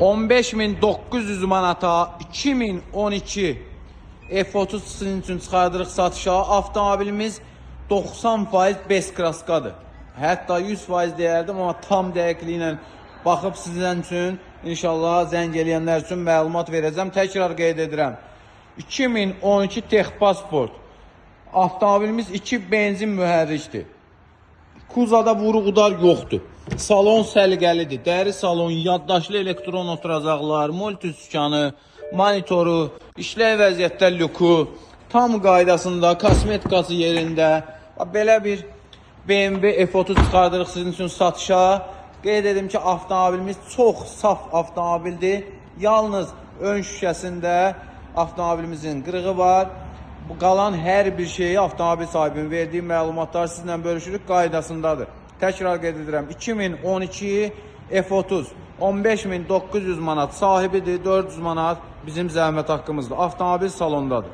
15.900 manata 2012 F30 sizin üçün çıxardırıq satışa. Avtomobilimiz 90% B-kraskadır. Hətta 100% deyərdim, amma tam dəqiqliyi ilə baxıb sizin üçün inşallah zəng eləyənlər üçün məlumat verəcəm. Təkrar qeyd edirəm. 2012 Texpasport. Avtomobilimiz 2 benzin mühərrikdir. Kuzada vuruqdar yoxdur. Salon səliqəlidir. Dəri salon, yaddaşlı elektron oturacaqlar, multisükanı, monitoru, işləy vəziyyətdə lüku, tam qaydasında, kosmetikası yerində. Belə bir BMW F30 çıxardırıq sizin üçün satışa. Qeyd edim ki, avtomobilimiz çox saf avtomobildir. Yalnız ön şüşəsində avtomobilimizin qırığı var. Bu qalan hər bir şeyi avtomobil sahibinin verdiyi məlumatlar sizlə bölüşürük, qaydasındadır. Təkrar qeyd edirəm, 2012 F30 15.900 manat sahibidir, 400 manat bizim zəhmət haqqımızdır. Avtomobil salondadır.